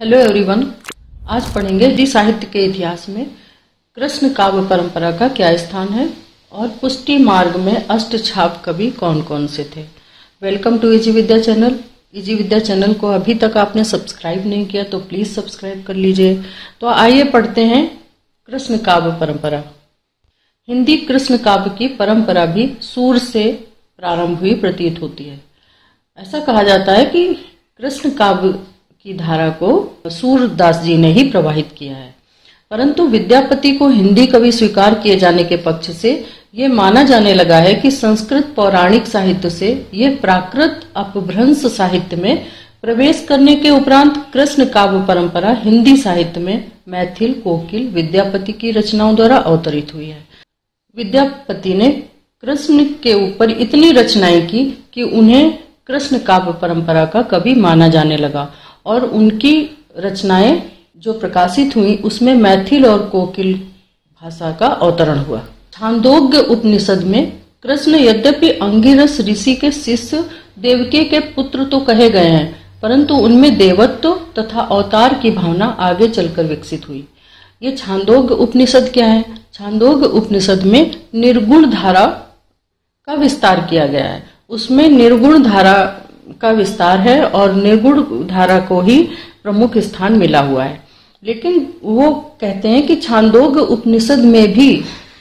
Hello everyone. आज पढ़ेंगे हिंदी साहित्य के इतिहास में कृष्ण काव्य परंपरा का क्या स्थान है और पुष्टि मार्ग में अष्टछाप कवि कौन कौन से थे। Welcome to easy Vidya channel. Easy Vidya channel को अभी तक आपने सब्सक्राइब नहीं किया तो प्लीज सब्सक्राइब कर लीजिए। तो आइए पढ़ते हैं कृष्ण काव्य परंपरा। हिंदी कृष्ण काव्य की परंपरा भी सूर से प्रारंभ हुई प्रतीत होती है। ऐसा कहा जाता है कि कृष्ण काव्य की धारा को सूरदास जी ने ही प्रवाहित किया है, परंतु विद्यापति को हिंदी कवि स्वीकार किए जाने के पक्ष से ये माना जाने लगा है कि संस्कृत पौराणिक साहित्य से ये प्राकृत अपभ्रंश साहित्य में प्रवेश करने के उपरांत कृष्ण काव्य परंपरा हिंदी साहित्य में मैथिल, कोकिल, विद्यापति की रचनाओं द्वारा अवतरित हुई है। विद्यापति ने कृष्ण के ऊपर इतनी रचनाएं की कि उन्हें कृष्ण काव्य परंपरा का कवि माना जाने लगा और उनकी रचनाएं जो प्रकाशित हुई उसमें मैथिल और कोकिल भाषा का अवतरण हुआ। छांदोग्य उपनिषद में कृष्ण यद्यपि अंगिरस ऋषि के शिष्य देवकी के पुत्र तो कहे गए हैं, परंतु उनमें देवत्व तथा अवतार की भावना आगे चलकर विकसित हुई। ये छांदोग्य उपनिषद क्या है? छांदोग्य उपनिषद में निर्गुण धारा का विस्तार किया गया है। उसमें निर्गुण धारा का विस्तार है और निर्गुण धारा को ही प्रमुख स्थान मिला हुआ है। लेकिन वो कहते हैं कि छांदोग्य उपनिषद में भी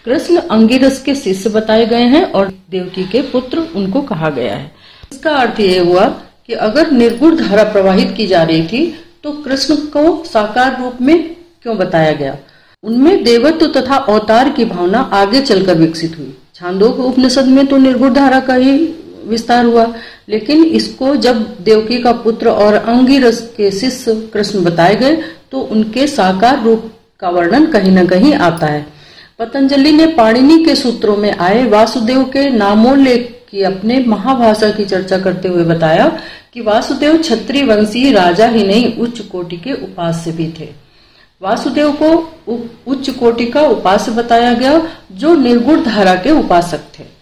कृष्ण अंगिरस के शिष्य बताए गए हैं और देवकी के पुत्र उनको कहा गया है। इसका अर्थ ये हुआ कि अगर निर्गुण धारा प्रवाहित की जा रही थी तो कृष्ण को साकार रूप में क्यों बताया गया? उनमें देवत्व तथा अवतार की भावना आगे चलकर विकसित हुई। छांदोग्य उपनिषद में तो निर्गुण धारा का ही विस्तार हुआ, लेकिन इसको जब देवकी का पुत्र और अंगिरस के शिष्य कृष्ण बताए गए तो उनके साकार रूप का वर्णन कहीं न कहीं आता है। पतंजलि ने पाणिनि के सूत्रों में आए वासुदेव के नामोल्लेख की अपने महाभाषा की चर्चा करते हुए बताया कि वासुदेव क्षत्रिय वंशीय राजा ही नहीं उच्च कोटि के उपास्य भी थे। वासुदेव को उच्च कोटि का उपास्य बताया गया जो निर्गुण धारा के उपासक थे।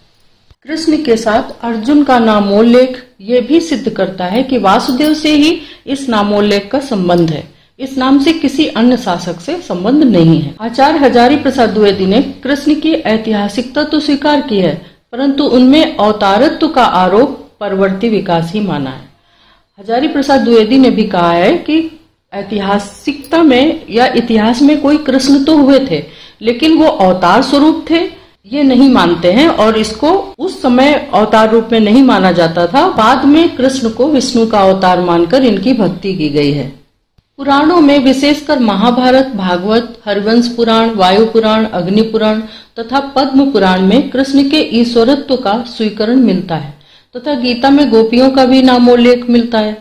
कृष्ण के साथ अर्जुन का नामोल्लेख ये भी सिद्ध करता है कि वासुदेव से ही इस नामोल्लेख का संबंध है। इस नाम से किसी अन्य शासक से संबंध नहीं है। आचार्य हजारी प्रसाद द्विवेदी ने कृष्ण की ऐतिहासिकता तो स्वीकार की है, परंतु उनमें अवतारत्व का आरोप परवर्ती विकास ही माना है। हजारी प्रसाद द्विवेदी ने भी कहा है कि ऐतिहासिकता में या इतिहास में कोई कृष्ण तो हुए थे, लेकिन वो अवतार स्वरूप थे ये नहीं मानते हैं और इसको उस समय अवतार रूप में नहीं माना जाता था। बाद में कृष्ण को विष्णु का अवतार मानकर इनकी भक्ति की गई है। पुराणों में विशेषकर महाभारत, भागवत, हरिवंश पुराण, वायु पुराण, अग्नि पुराण तथा पद्म पुराण में कृष्ण के ईश्वरत्व का स्वीकरण मिलता है तथा गीता में गोपियों का भी नामोल्लेख मिलता है।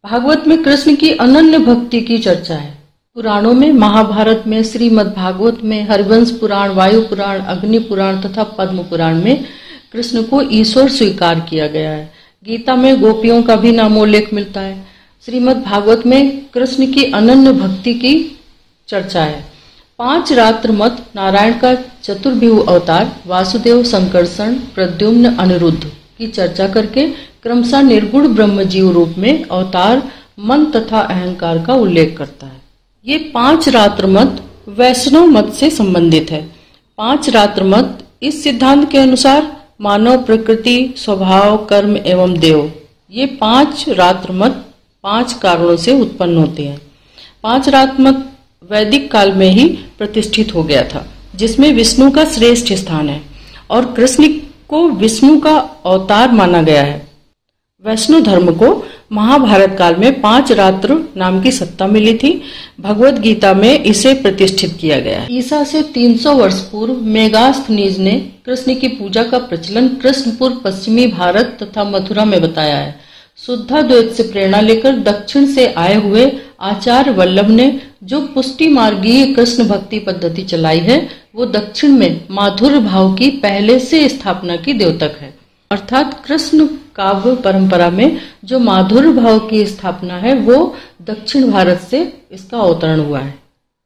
भागवत में कृष्ण की अनन्य भक्ति की चर्चा है। पुराणों में महाभारत में, श्रीमद् भागवत में, हरिवंश पुराण, वायु पुराण, अग्नि पुराण तथा पद्म पुराण में कृष्ण को ईश्वर स्वीकार किया गया है। गीता में गोपियों का भी नामोल्लेख मिलता है। श्रीमद् भागवत में कृष्ण की अनन्य भक्ति की चर्चा है। 5 रात्र मत नारायण का चतुर्भुज अवतार वासुदेव, संकर्षण, प्रद्युम्न, अनिरुद्ध की चर्चा करके क्रमशः निर्गुण ब्रह्म जीव रूप में अवतार, मन तथा अहंकार का उल्लेख करता है। ये 5 रात्र मत वैष्णव मत से संबंधित है। 5 रात्र मत इस सिद्धांत के अनुसार मानव, प्रकृति, स्वभाव, कर्म एवं देव, ये 5 रात्र मत 5 कारणों से उत्पन्न होते हैं। 5 रात्र मत वैदिक काल में ही प्रतिष्ठित हो गया था, जिसमें विष्णु का श्रेष्ठ स्थान है और कृष्ण को विष्णु का अवतार माना गया है। वैष्णव धर्म को महाभारत काल में 5 रात्र नाम की सत्ता मिली थी। भगवत गीता में इसे प्रतिष्ठित किया गया है। ईसा से 300 वर्ष पूर्व मेगास्थनीज ने कृष्ण की पूजा का प्रचलन कृष्णपुर, पश्चिमी भारत तथा मथुरा में बताया है। शुद्धाद्वैत से प्रेरणा लेकर दक्षिण से आए हुए आचार्य वल्लभ ने जो पुष्टि मार्गीय कृष्ण भक्ति पद्धति चलाई है वो दक्षिण में माधुर्य भाव की पहले से स्थापना की द्योतक है। अर्थात कृष्ण काव्य परंपरा में जो माधुर्य भाव की स्थापना है वो दक्षिण भारत से इसका अवतरण हुआ है।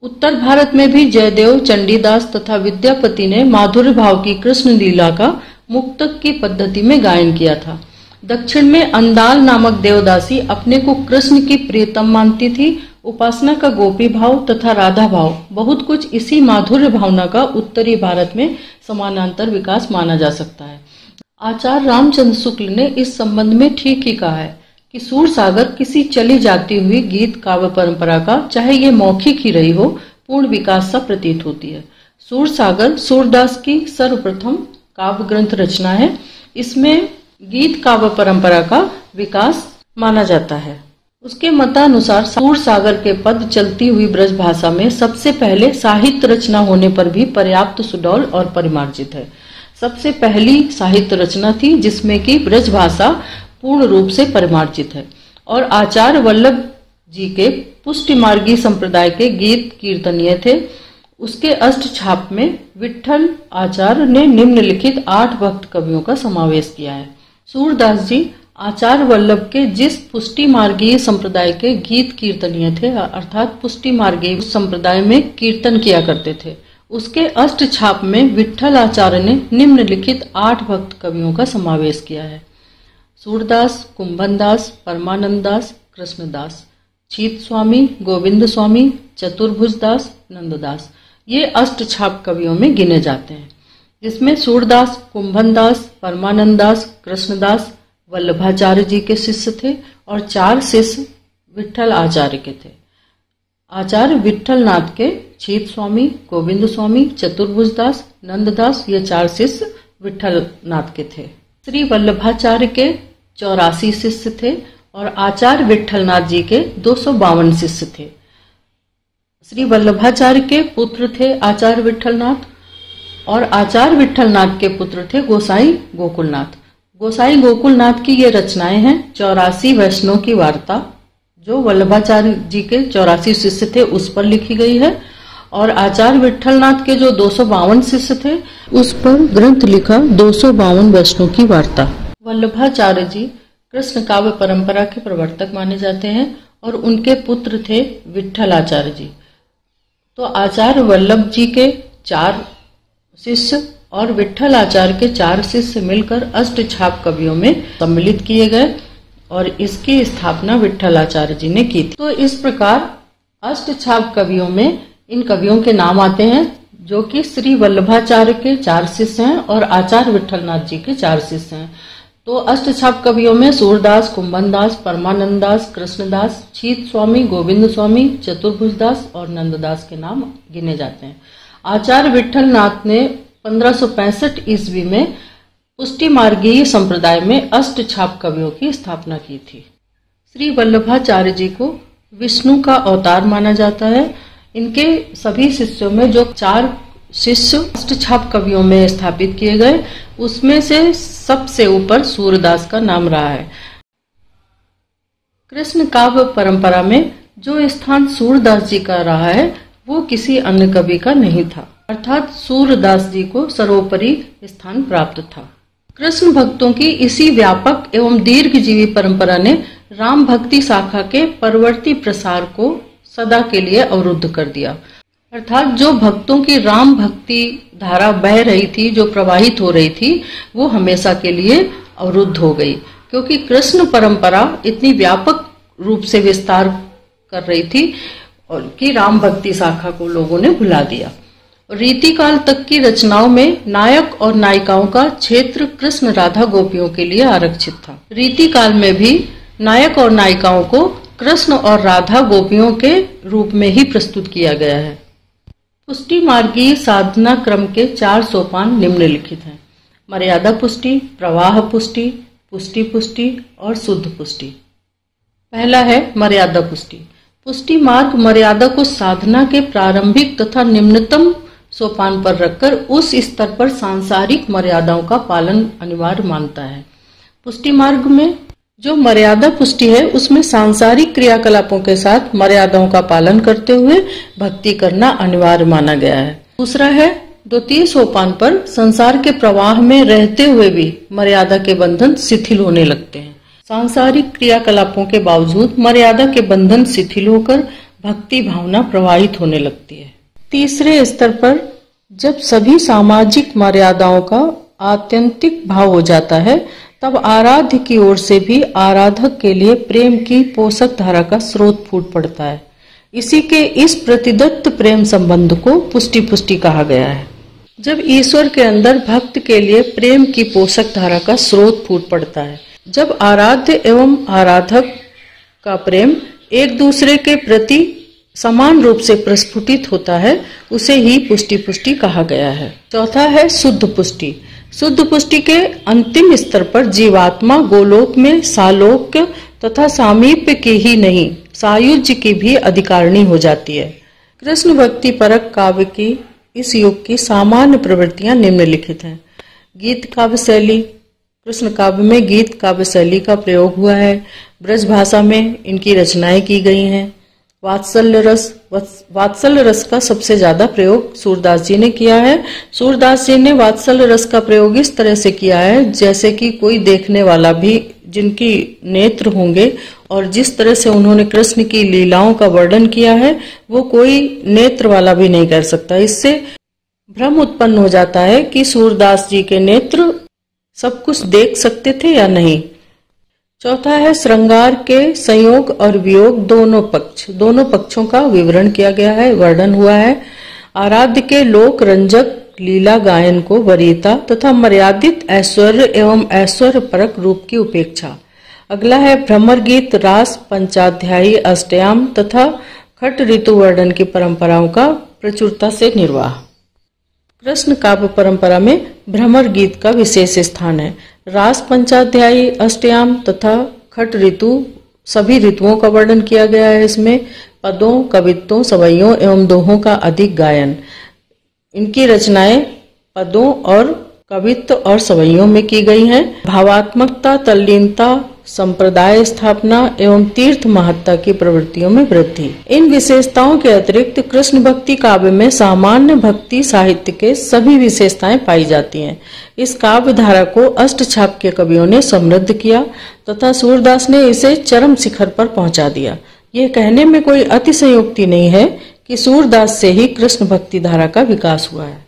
उत्तर भारत में भी जयदेव, चंडीदास तथा विद्यापति ने माधुर्य भाव की कृष्ण लीला का मुक्तक की पद्धति में गायन किया था। दक्षिण में अंदाल नामक देवदासी अपने को कृष्ण की प्रियतम मानती थी। उपासना का गोपी भाव तथा राधा भाव बहुत कुछ इसी माधुर्य भावना का उत्तरी भारत में समानांतर विकास माना जा सकता है। आचार्य रामचंद्र शुक्ल ने इस संबंध में ठीक ही कहा है कि सूरसागर किसी चली जाती हुई गीत काव्य परंपरा का, चाहे ये मौखिक ही रही हो, पूर्ण विकास सा प्रतीत होती है। सूरसागर सूरदास की सर्वप्रथम काव्य ग्रंथ रचना है। इसमें गीत काव्य परंपरा का विकास माना जाता है। उसके मतानुसार सूरसागर के पद चलती हुई ब्रज भाषा में सबसे पहले साहित्य रचना होने पर भी पर्याप्त सुडौल और परिमार्जित है। सबसे पहली साहित्य रचना थी जिसमें कि ब्रज भाषा पूर्ण रूप से परिमार्जित है, और आचार्य वल्लभ जी के पुष्टिमार्गी संप्रदाय के गीत कीर्तनीय थे। उसके अष्टछाप में विट्ठल आचार्य ने निम्नलिखित 8 भक्त कवियों का समावेश किया है। सूरदास जी आचार्य वल्लभ के जिस पुष्टि मार्गीय संप्रदाय के गीत कीर्तनीय थे, अर्थात पुष्टि मार्गीय संप्रदाय में कीर्तन किया करते थे, उसके अष्टछाप में विट्ठल आचार्य ने निम्नलिखित 8 भक्त कवियों का समावेश किया है। सूरदास, कुंभनदास, परमानंददास, कृष्णदास, छीत स्वामी, गोविंद स्वामी, चतुर्भुजदास, नंददास, ये अष्टछाप कवियों में गिने जाते हैं, जिसमें सूरदास, कुंभनदास, परमानंददास, कृष्णदास वल्लभाचार्य जी के शिष्य थे और 4 शिष्य विट्ठल आचार्य के थे। आचार्य विट्ठल नाथ के छीत स्वामी, गोविंद स्वामी, चतुर्भुजदास, नंददास, ये 4 शिष्य विट्ठल नाथ के थे। श्री वल्लभाचार्य के 84 शिष्य थे और आचार्य विट्ठलनाथ जी के 252 शिष्य थे। श्री वल्लभाचार्य के पुत्र थे आचार्य विट्ठलनाथ, और आचार्य विट्ठलनाथ के पुत्र थे गोसाई गोकुलनाथ। गोसाई गोकुलनाथ की ये रचनाएं हैं 84 वैष्णव की वार्ता, जो वल्लभाचार्य जी के 84 शिष्य थे उस पर लिखी गई है, और आचार्य विट्ठलनाथ के जो 252 शिष्य थे उस पर ग्रंथ लिखा 252 वैष्णव की वार्ता। वल्लभाचार्य जी कृष्ण काव्य परंपरा के प्रवर्तक माने जाते हैं और उनके पुत्र थे विट्ठल आचार्य जी। तो आचार्य वल्लभ जी के 4 शिष्य और विट्ठल आचार्य के 4 शिष्य मिलकर अष्टछाप कवियों में सम्मिलित किए गए और इसकी स्थापना विट्ठल आचार्य जी ने की थी। तो इस प्रकार अष्टछाप कवियों में इन कवियों के नाम आते हैं, जो कि श्री वल्लभाचार्य के 4 शिष्य हैं और आचार्य विट्ठलनाथ जी के 4 शिष्य हैं। तो अष्टछाप कवियों में सूरदास, कुंभनदास, परमानंददास, कृष्णदास, छीत स्वामी, गोविंद स्वामी, चतुर्भुजदास और नंददास के नाम गिने जाते हैं। आचार्य विट्ठलनाथ ने 1565 ईस्वी में पुष्टि मार्गीय संप्रदाय में अष्टछाप कवियों की स्थापना की थी। श्री वल्लभाचार्य जी को विष्णु का अवतार माना जाता है। इनके सभी शिष्यों में जो 4 शिष्य अष्टछाप कवियों में स्थापित किए गए, उसमें से सबसे ऊपर सूरदास का नाम रहा है। कृष्ण काव्य परंपरा में जो स्थान सूरदास जी का रहा है वो किसी अन्य कवि का नहीं था, अर्थात सूरदास जी को सर्वोपरि स्थान प्राप्त था। कृष्ण भक्तों की इसी व्यापक एवं दीर्घजीवी परंपरा ने राम भक्ति शाखा के परवर्ती प्रसार को सदा के लिए अवरुद्ध कर दिया, अर्थात जो भक्तों की राम भक्ति धारा बह रही थी, जो प्रवाहित हो रही थी, वो हमेशा के लिए अवरुद्ध हो गई, क्योंकि कृष्ण परंपरा इतनी व्यापक रूप से विस्तार कर रही थी और कि राम भक्ति शाखा को लोगों ने भुला दिया। रीतिकाल तक की रचनाओं में नायक और नायिकाओं का क्षेत्र कृष्ण राधा गोपियों के लिए आरक्षित था। रीतिकाल में भी नायक और नायिकाओं को कृष्ण और राधा गोपियों के रूप में ही प्रस्तुत किया गया है। पुष्टि मार्गीय साधना क्रम के 4 सोपान निम्नलिखित हैं: मर्यादा पुष्टि, प्रवाह पुष्टि, पुष्टि पुष्टि और शुद्ध पुष्टि। पहला है मर्यादा पुष्टि। पुष्टि मार्ग मर्यादा को साधना के प्रारंभिक तथा निम्नतम सोपान पर रखकर उस स्तर पर सांसारिक मर्यादाओं का पालन अनिवार्य मानता है। पुष्टि मार्ग में जो मर्यादा पुष्टि है उसमें सांसारिक क्रियाकलापों के साथ मर्यादाओं का पालन करते हुए भक्ति करना अनिवार्य माना गया है। दूसरा है द्वितीय सोपान पर संसार के प्रवाह में रहते हुए भी मर्यादा के बंधन शिथिल होने लगते हैं। सांसारिक क्रियाकलापों के बावजूद मर्यादा के बंधन शिथिल होकर भक्ति भावना प्रवाहित होने लगती है। तीसरे स्तर पर जब सभी सामाजिक मर्यादाओं का आत्यंतिक भाव हो जाता है तब आराध्य की ओर से भी आराधक के लिए प्रेम की पोषक धारा का स्रोत फूट पड़ता है। इसी के इस प्रतिदत्त प्रेम संबंध को पुष्टि कहा गया है। जब ईश्वर के अंदर भक्त के लिए प्रेम की पोषक धारा का स्रोत फूट पड़ता है, जब आराध्य एवं आराधक का प्रेम एक दूसरे के प्रति समान रूप से प्रस्फुटित होता है, उसे ही पुष्टि कहा गया है। चौथा है शुद्ध पुष्टि। शुद्ध पुष्टि के अंतिम स्तर पर जीवात्मा गोलोक में सालोक्य तथा सामीप्य की ही नहीं, सायुज्य की भी अधिकारिणी हो जाती है। कृष्ण भक्ति परक काव्य की इस युग की सामान्य प्रवृत्तियां निम्नलिखित हैं। गीत काव्य शैली। कृष्ण काव्य में गीत काव्य शैली का प्रयोग हुआ है। ब्रज भाषा में इनकी रचनाएं की गई हैं। वात्सल्य रस का सबसे ज्यादा प्रयोग सूरदास जी ने किया है। सूरदास जी ने वात्सल्य रस का प्रयोग इस तरह से किया है जैसे कि कोई देखने वाला भी, जिनकी नेत्र होंगे, और जिस तरह से उन्होंने कृष्ण की लीलाओं का वर्णन किया है वो कोई नेत्र वाला भी नहीं कर सकता। इससे भ्रम उत्पन्न हो जाता है कि सूरदास जी के नेत्र सब कुछ देख सकते थे या नहीं। चौथा है श्रृंगार के संयोग और वियोग दोनों पक्षों का विवरण किया गया है, वर्णन हुआ है। आराध्य के लोक रंजक लीला गायन को वरीयता तथा मर्यादित ऐश्वर्य एवं ऐश्वर्य परक रूप की उपेक्षा। अगला है भ्रमर गीत, रास पंचाध्यायी, अष्टयाम तथा खट ऋतु वर्णन की परंपराओं का प्रचुरता से निर्वाह। कृष्ण काव्य परंपरा में भ्रमर गीत का विशेष स्थान है। रास पंचाध्यायी, अष्टयाम तथा खट ऋतु सभी ऋतुओं का वर्णन किया गया है। इसमें पदों, कवित्वों, सवैयों एवं दोहों का अधिक गायन। इनकी रचनाएं पदों और कवित्व और सवैयों में की गई हैं। भावात्मकता, तल्लीनता, संप्रदाय स्थापना एवं तीर्थ महत्ता की प्रवृत्तियों में वृद्धि। इन विशेषताओं के अतिरिक्त कृष्ण भक्ति काव्य में सामान्य भक्ति साहित्य के सभी विशेषताएं पाई जाती हैं। इस काव्य धारा को अष्टछाप के कवियों ने समृद्ध किया तथा सूरदास ने इसे चरम शिखर पर पहुंचा दिया। यह कहने में कोई अतिशयोक्ति नहीं है कि सूरदास से ही कृष्ण भक्ति धारा का विकास हुआ है।